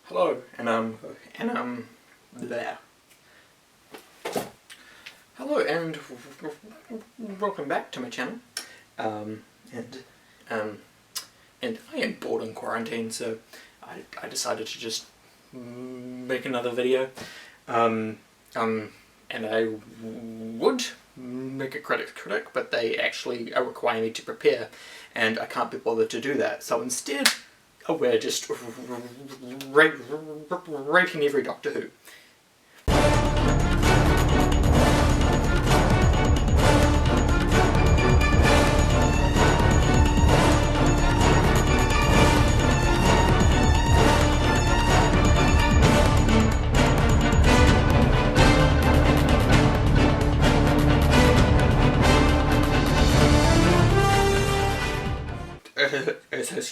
Hello, there. Hello, and welcome back to my channel. And I am bored in quarantine, so I decided to just make another video. And I would make a critic, but they actually require me to prepare, and I can't be bothered to do that. So instead, we're just rating every Doctor Who.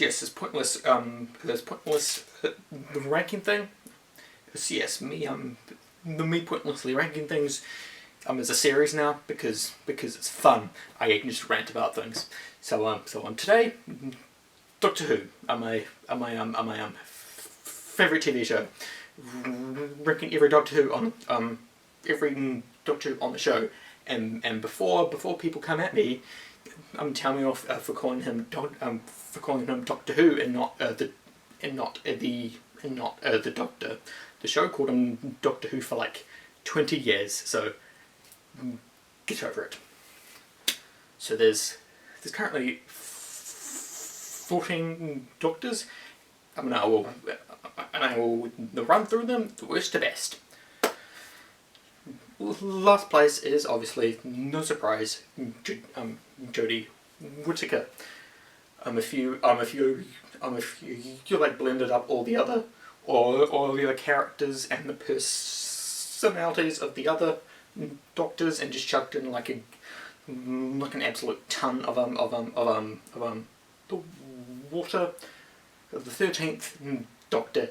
Yes, it's pointless. It's pointless ranking thing. Yes, me pointlessly ranking things. As a series now because it's fun. I can just rant about things. So today, Doctor Who. My favorite TV show. Ranking every Doctor Who on every Doctor Who on the show. And before people come at me, tell me off for calling him Doctor Who and not the Doctor. The show called him Doctor Who for like 20 years, so get over it. So there's currently 14 Doctors. I will run through them, the worst to best. Last place is obviously, no surprise, Jodie Whittaker. If you like blended up all the other characters and the personalities of the other Doctors and just chucked in like an absolute ton of the water, the 13th Doctor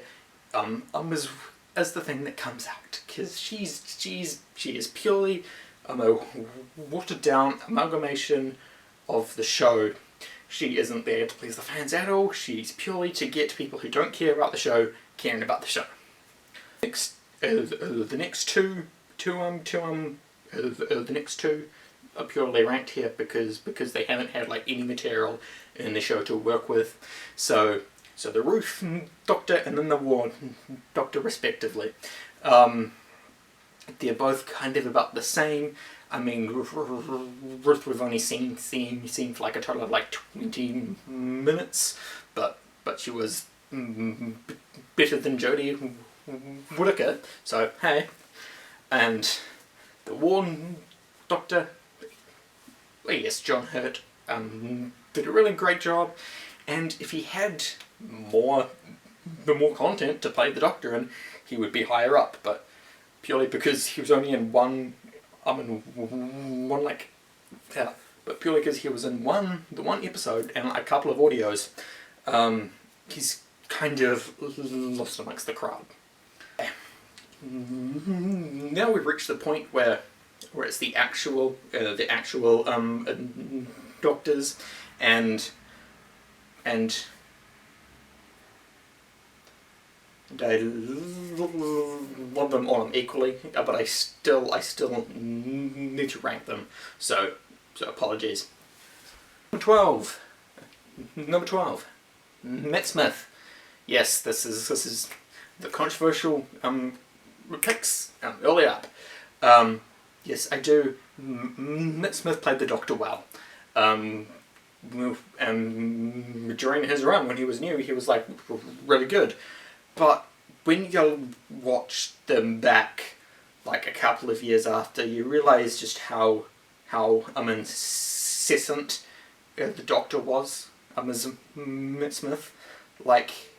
is the thing that comes out, because she is purely a watered down amalgamation of the show. She isn't there to please the fans at all. She's purely to get people who don't care about the show caring about the show. Next, the next two are purely ranked here because they haven't had like any material in the show to work with. So the Ruth Doctor and then the War Doctor respectively. They're both kind of about the same. Ruth we've only seen for like a total of like 20 minutes, but she was better than Jodie Whittaker, so hey. And the War Doctor, well, yes, Jon Hurt did a really great job, and if he had more content to play the Doctor in, he would be higher up, but purely because he was only in but purely because he was in the one episode and a couple of audios, he's kind of lost amongst the crowd. Now we've reached the point where it's the actual Doctors, and I love them all equally, but I still need to rank them. So apologies. Number 12, Matt Smith. Yes, this is the controversial picks early up. Yes, I do. Matt Smith played the Doctor well. During his run when he was new, he was like really good. But when you watch them back, like a couple of years after, you realise just how incessant the Doctor was as Matt Smith. Like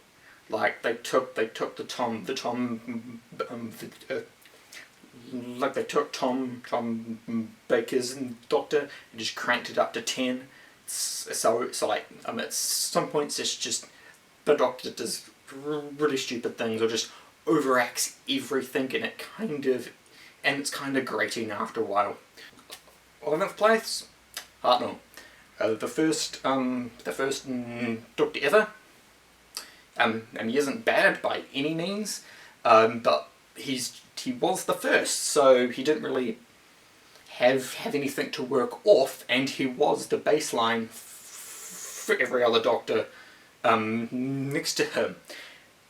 they took Tom Baker's Doctor and just cranked it up to 10. So like at some points it's just the Doctor does really stupid things or just overacts everything, and it's kind of grating after a while. 11th place, Hartnell. The first Doctor ever. and he isn't bad by any means, but he was the first, so he didn't really have anything to work off, and he was the baseline for every other Doctor next to him.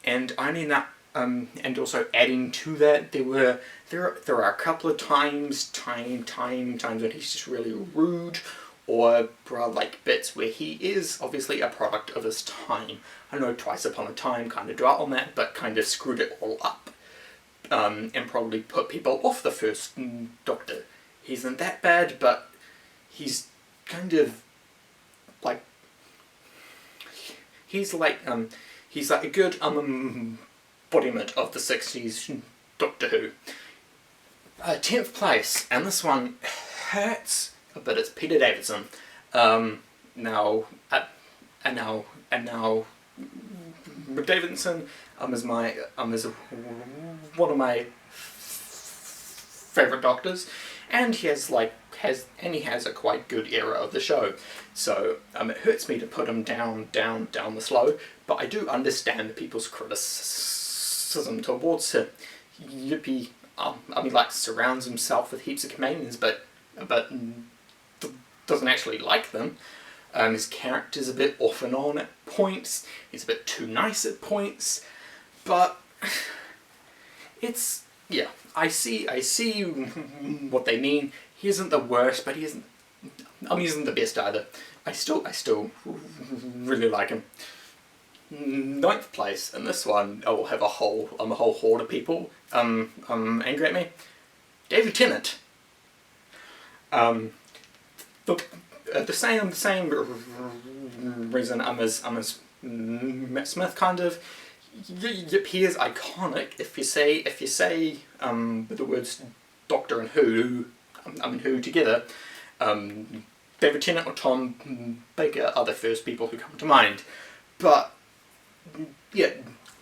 And I mean that, and also adding to that, there are a couple of times when he's just really rude, or like bits where he is obviously a product of his time. I know Twice Upon a Time kind of dwelt on that, but kind of screwed it all up, and probably put people off the first Doctor. He isn't that bad, but he's kind of like, he's like a good embodiment of the 60s Doctor Who. 10th place, and this one hurts, but it's Peter Davidson. Now Davidson is one of my favourite Doctors, and he has a quite good era of the show. So it hurts me to put him down the slow, but I do understand people's criticism towards him. He surrounds himself with heaps of companions, but doesn't actually like them. His character's a bit off and on at points. He's a bit too nice at points, but it's, yeah, I see what they mean. He isn't the worst, but he isn't the best either. I still really like him. 9th place, and this one I will have a whole horde of people angry at me. David Tennant. The same reason I'm as Matt Smith kind of. Yep, he is iconic. If you say the words Doctor and Who, Who together, David Tennant or Tom Baker are the first people who come to mind. But yeah,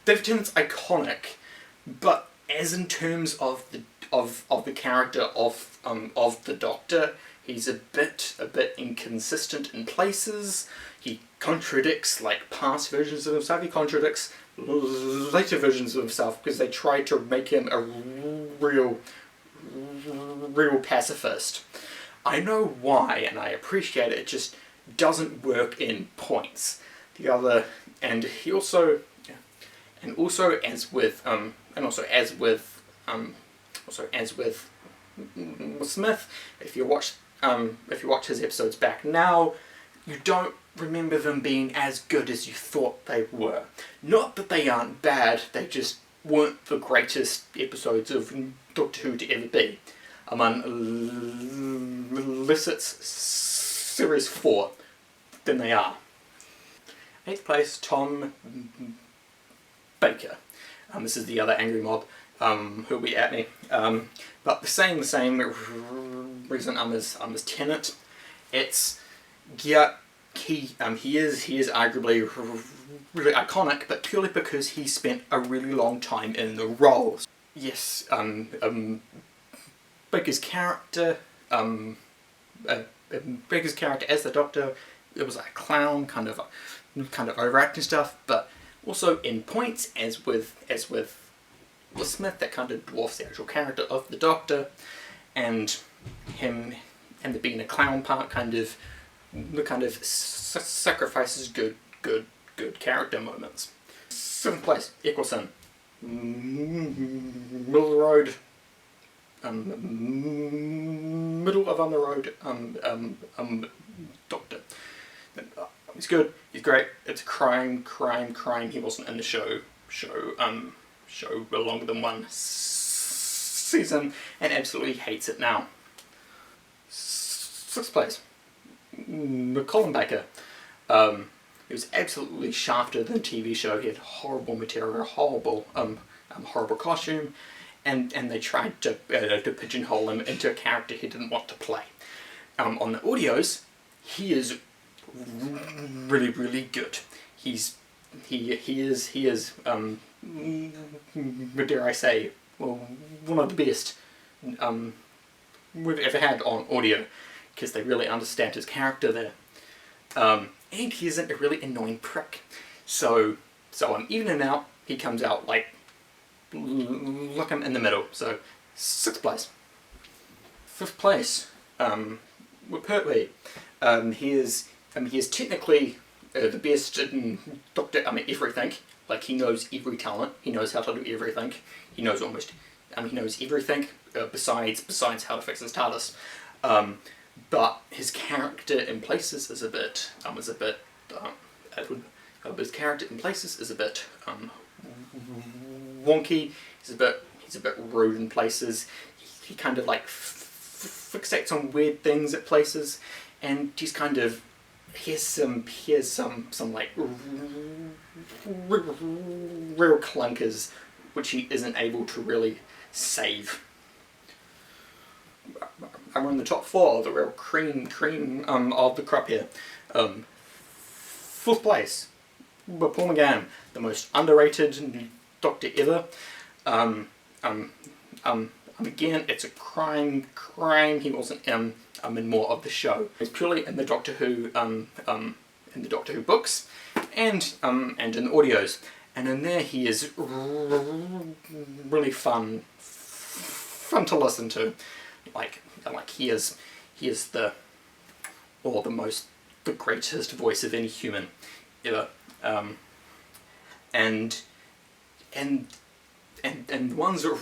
David Tennant's iconic. But as in terms of the character of the Doctor, he's a bit inconsistent in places. He contradicts like past versions of himself. He contradicts later versions of himself because they try to make him a real pacifist. I know why, and I appreciate it. It just doesn't work in points. And as with Smith, if you watch his episodes back now, you don't remember them being as good as you thought they were. Not that they aren't bad, they just weren't the greatest episodes of Doctor Who to ever be. Unless it's Series 4, then they are. 8th place, Tom Baker. This is the other angry mob who'll be at me. But the same reason I'm as Tennant. It's, yeah, he is arguably really iconic, but purely because he spent a really long time in the role. Yes, Baker's character as the Doctor, it was like a clown, kind of overacting stuff, but also in points, as with Smith, that kind of dwarfs the actual character of the Doctor, and him and the being a clown part kind of sacrifices good character moments. 7th place, Eccleston. Middle of the road. Middle of on the road. Doctor. He's good. He's great. It's a crime. He wasn't in the show longer than one season, and absolutely hates it now. 6th place, Colin Baker. He was absolutely shafted in the TV show. He had horrible material, horrible costume, and they tried to pigeonhole him into a character he didn't want to play. On the audios, he is really good. He is dare I say, well, one of the best we've ever had on audio, because they really understand his character there. And he isn't a really annoying prick. So So evening out, he comes out like looking in the middle. So 6th place. 5th place, with Pertwee. He is technically the best in Doctor. Everything. Like, he knows every talent. He knows how to do everything. He knows he knows everything besides how to fix his TARDIS. But his character in places is a bit his character in places is a bit wonky. He's a bit rude in places. He kind of like fixates on weird things at places, and he's kind of here's some like real clunkers which he isn't able to really save. I'm in the top 4, the real cream of the crop here. 4th place, Paul McGann, the most underrated Doctor ever. Again, it's a crime. He wasn't in more of the show. It's purely in the Doctor Who books, and in the audios. And in there, he is really fun to listen to. Like he is the greatest voice of any human ever. And the ones that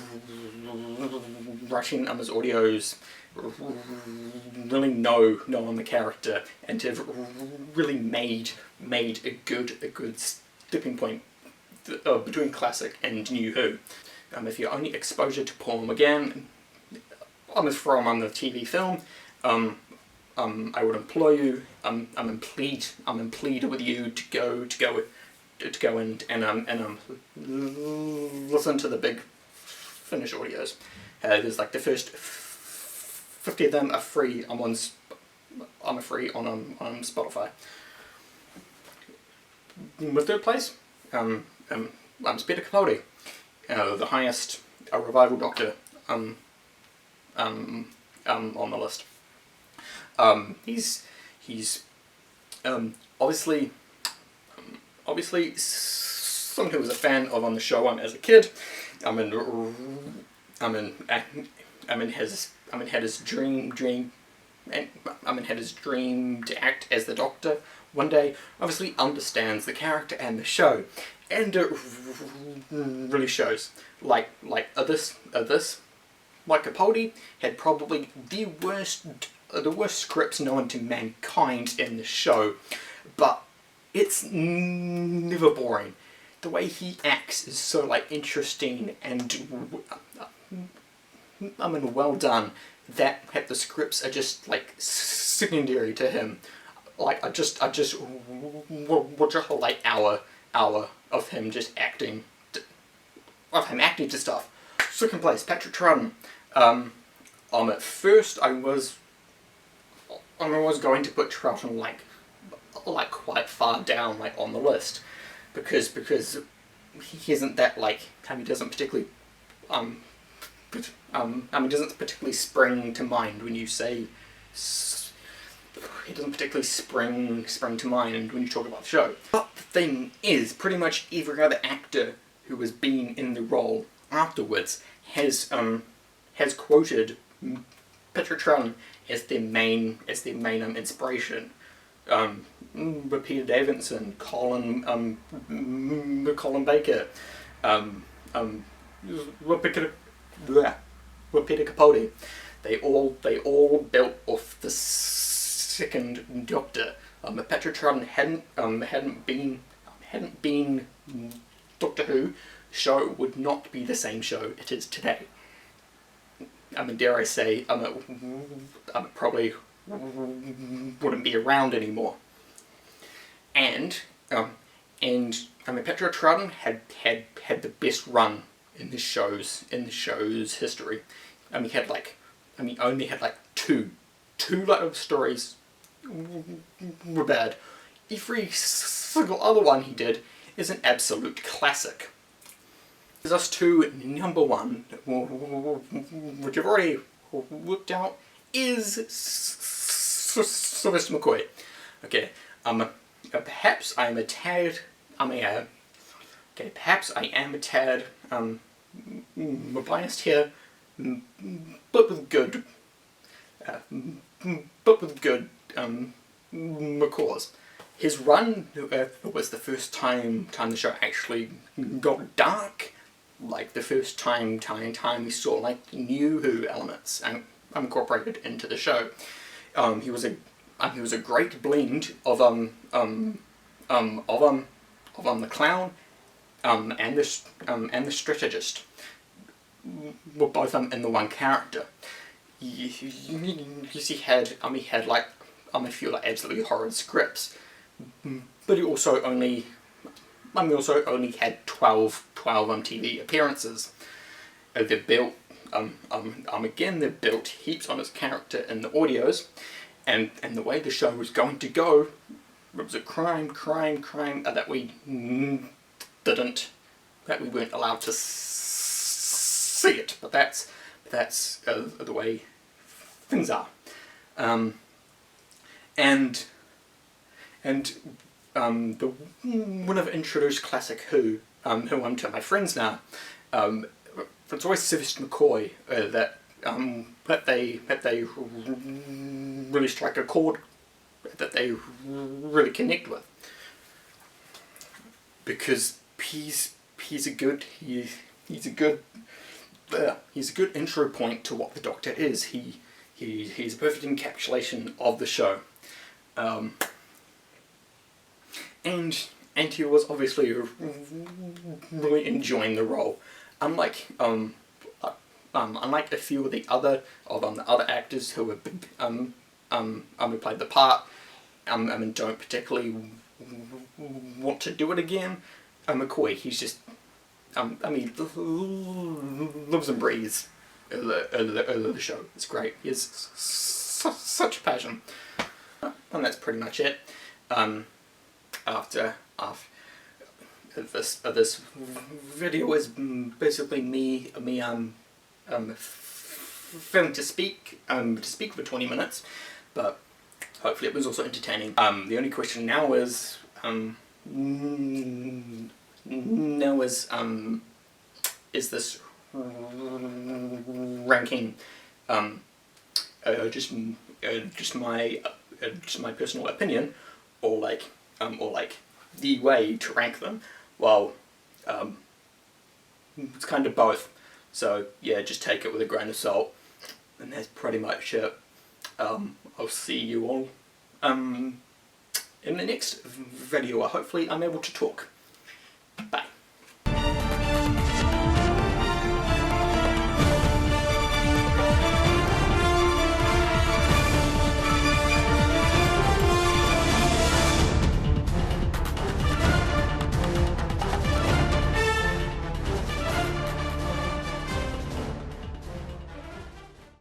writing his audios really know on the character, and have really made a good stepping point between classic and New Who. If your only exposure to Paul McGann is from the TV film, I would implore you, I'm in plead with you to go and listen to the big Finnish audios. There's like the first 50 of them are free on Spotify. In the 3rd place, Peter Capaldi, the highest revival Doctor on the list. He's obviously someone who was a fan of on the show as a kid. Had his dream to act as the Doctor one day. Obviously understands the character and the show, and it really shows. Like Capaldi had probably the worst scripts known to mankind in the show, but it's never boring. The way he acts is so like interesting and well done, that the scripts are just like secondary to him. Like I just watch a whole like hour of him just acting to stuff. 2nd place, Patrick Troughton. At first I was going to put Troughton like quite far down like on the list, because he isn't that like he doesn't particularly doesn't particularly spring to mind when you say he doesn't particularly spring to mind when you talk about the show. But the thing is, pretty much every other actor who has been in the role afterwards has quoted Patrick Troughton as their main inspiration. Peter Davidson, Colin Baker, Peter Capaldi. They all built off the 2nd Doctor. If Patrick Troughton hadn't been Doctor Who, the show would not be the same show it is today. Dare I say, probably wouldn't be around anymore. And Patrick Troughton had the best run in the show's history. He only had like two stories were bad. Every single other one he did is an absolute classic. Us two, number 1, which I've already worked out, is Sylvester McCoy. Okay, perhaps I'm a tad Okay, perhaps I am a tad biased here, but with good, cause. His run was the first time the show actually got dark, like the first time we saw like New Who elements and incorporated into the show. He was a great blend of the clown and the strategist, were both in the one character. He had like a few like absolutely horrid scripts, but he also only had 12 TV appearances. They built again they built heaps on his character in the audios, and the way the show was going to go, it was a crime that we weren't allowed to see it, but that's the way things are. The when I've introduced classic Who I'm to my friends now, it's always Sylvester McCoy that they really strike a chord, that they really connect with, because he's a good intro point to what the Doctor is. He's a perfect encapsulation of the show, and he was obviously really enjoying the role. Unlike a few of the other actors who played the part, and don't particularly want to do it again, McCoy, he's just lives and breathes the show. It's great. He has such a passion, and that's pretty much it. After this video is basically me failing to speak for 20 minutes, but hopefully it was also entertaining. The only question now is is this ranking just my personal opinion, or like the way to rank them? Well, it's kind of both. So yeah, just take it with a grain of salt, and that's pretty much it. I'll see you all in the next video. Hopefully I'm able to talk. Bye.